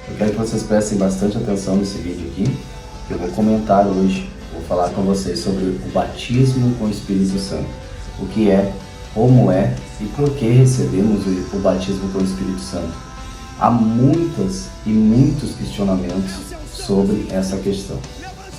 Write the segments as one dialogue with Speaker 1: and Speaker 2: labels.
Speaker 1: Eu quero que vocês prestem bastante atenção nesse vídeo aqui, que eu vou comentar hoje, vou falar com vocês sobre o batismo com o Espírito Santo. O que é, como é e por que recebemos o batismo com o Espírito Santo. Há muitos questionamentos sobre essa questão,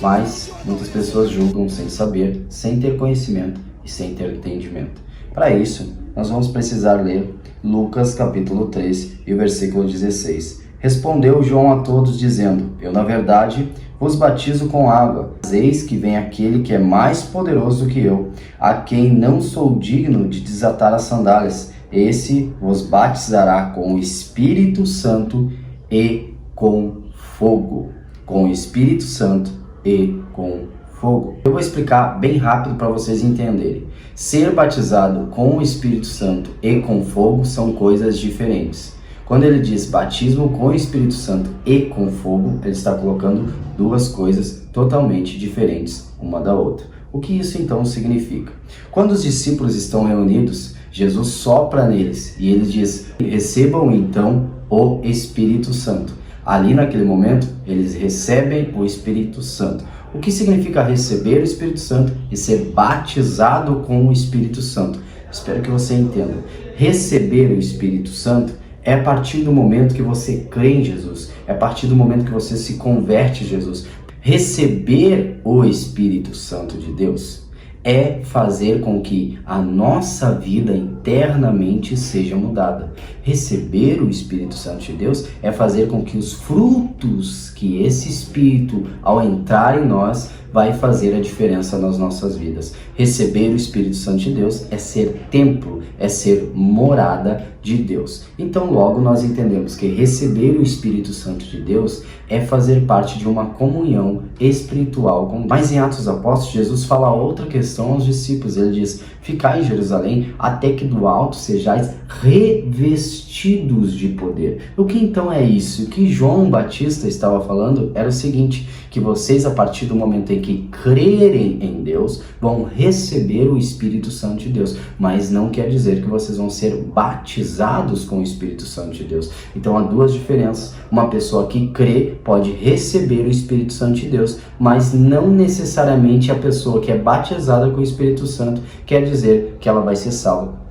Speaker 1: mas muitas pessoas julgam sem saber, sem ter conhecimento e sem ter entendimento. Para isso, nós vamos precisar ler Lucas capítulo 3 e o versículo 16. Respondeu João a todos dizendo: Eu, na verdade, vos batizo com água, mas eis que vem aquele que é mais poderoso do que eu, a quem não sou digno de desatar as sandálias. Esse vos batizará com o Espírito Santo e com fogo. Com o Espírito Santo e com fogo. Eu vou explicar bem rápido para vocês entenderem. Ser batizado com o Espírito Santo e com fogo são coisas diferentes. Quando ele diz batismo com o Espírito Santo e com fogo, ele está colocando duas coisas totalmente diferentes uma da outra. O que isso então significa? Quando os discípulos estão reunidos, Jesus sopra neles e ele diz: recebam então o Espírito Santo. Ali naquele momento, eles recebem o Espírito Santo. O que significa receber o Espírito Santo e ser batizado com o Espírito Santo? Espero que você entenda. Receber o Espírito Santo é a partir do momento que você crê em Jesus, é a partir do momento que você se converte a Jesus. Receber o Espírito Santo de Deus é fazer com que a nossa vida internamente seja mudada. Receber o Espírito Santo de Deus é fazer com que os frutos que esse Espírito, ao entrar em nós, vai fazer a diferença nas nossas vidas. Receber o Espírito Santo de Deus é ser templo, é ser morada de Deus. Então logo nós entendemos que receber o Espírito Santo de Deus é fazer parte de uma comunhão espiritual com Deus. Mas em Atos dos Apóstolos, Jesus fala outra questão aos discípulos. Ele diz: ficai em Jerusalém até que do alto sejais revestidos de poder. O que então é isso? O que João Batista estava falando era o seguinte: que vocês, a partir do momento em que crerem em Deus, vão receber o Espírito Santo de Deus. Mas não quer dizer que vocês vão ser batizados com o Espírito Santo de Deus. Então há duas diferenças. Uma pessoa que crê pode receber o Espírito Santo de Deus, mas não necessariamente a pessoa que é batizada com o Espírito Santo quer dizer que ela vai ser salva.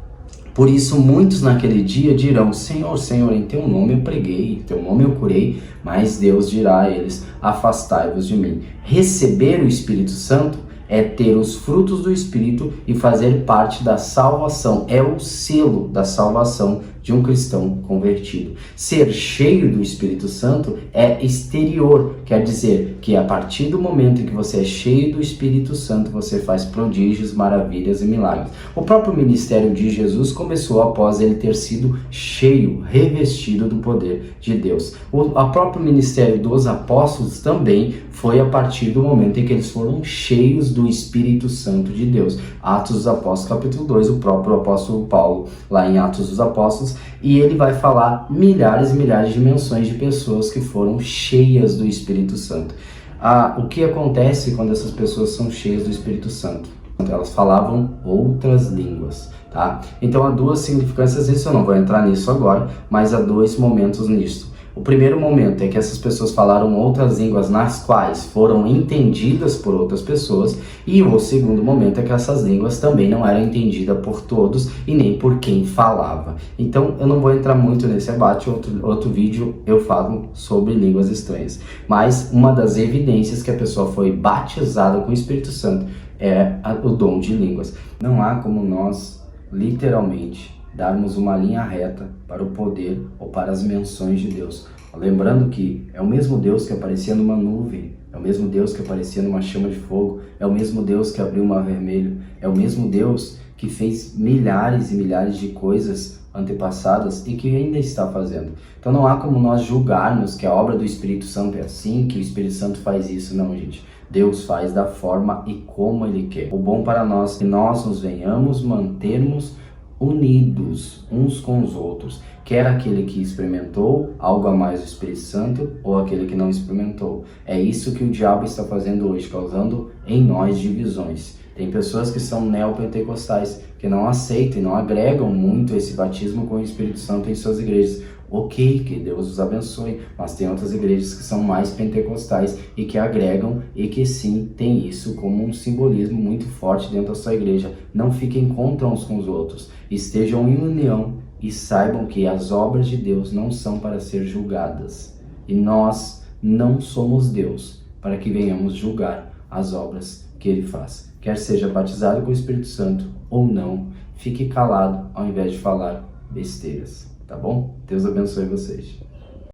Speaker 1: Por isso, muitos naquele dia dirão: Senhor, Senhor, em teu nome eu preguei, em teu nome eu curei. Mas Deus dirá a eles: afastai-vos de mim. Receber o Espírito Santo é ter os frutos do Espírito e fazer parte da salvação. É o selo da salvação de um cristão convertido. Ser cheio do Espírito Santo é exterior, quer dizer que a partir do momento em que você é cheio do Espírito Santo, você faz prodígios, maravilhas e milagres. O próprio ministério de Jesus começou após ele ter sido cheio, revestido do poder de Deus. O próprio ministério dos apóstolos também foi a partir do momento em que eles foram cheios do Espírito Santo de Deus. Atos dos Apóstolos, capítulo 2, o próprio apóstolo Paulo, lá em Atos dos Apóstolos, e ele vai falar milhares e milhares de menções de pessoas que foram cheias do Espírito Santo. O que acontece quando essas pessoas são cheias do Espírito Santo? Elas falavam outras línguas, tá? Então há duas significâncias nisso, eu não vou entrar nisso agora, mas há dois momentos nisso. O primeiro momento é que essas pessoas falaram outras línguas nas quais foram entendidas por outras pessoas, e o segundo momento é que essas línguas também não eram entendidas por todos e nem por quem falava. Então eu não vou entrar muito nesse debate, outro vídeo eu falo sobre línguas estranhas. Mas uma das evidências que a pessoa foi batizada com o Espírito Santo é o dom de línguas. Não há como nós, literalmente, darmos uma linha reta para o poder ou para as menções de Deus. Lembrando que é o mesmo Deus que aparecia numa nuvem, é o mesmo Deus que aparecia numa chama de fogo, é o mesmo Deus que abriu o mar vermelho, é o mesmo Deus que fez milhares e milhares de coisas antepassadas e que ainda está fazendo. Então não há como nós julgarmos que a obra do Espírito Santo é assim, que o Espírito Santo faz isso. Não, gente. Deus faz da forma e como Ele quer. O bom para nós é que nós nos venhamos mantermos unidos uns com os outros, quer aquele que experimentou algo a mais do Espírito Santo ou aquele que não experimentou. É isso que o diabo está fazendo hoje, causando em nós divisões. Tem pessoas que são neopentecostais, que não aceitam e não agregam muito esse batismo com o Espírito Santo em suas igrejas. ok, que Deus os abençoe, mas tem outras igrejas que são mais pentecostais e que agregam e que sim, tem isso como um simbolismo muito forte dentro da sua igreja. Não fiquem contra uns com os outros, estejam em união e saibam que as obras de Deus não são para ser julgadas. E nós não somos Deus para que venhamos julgar as obras que Ele faz. Quer seja batizado com o Espírito Santo ou não, fique calado ao invés de falar besteiras, tá bom? Deus abençoe vocês.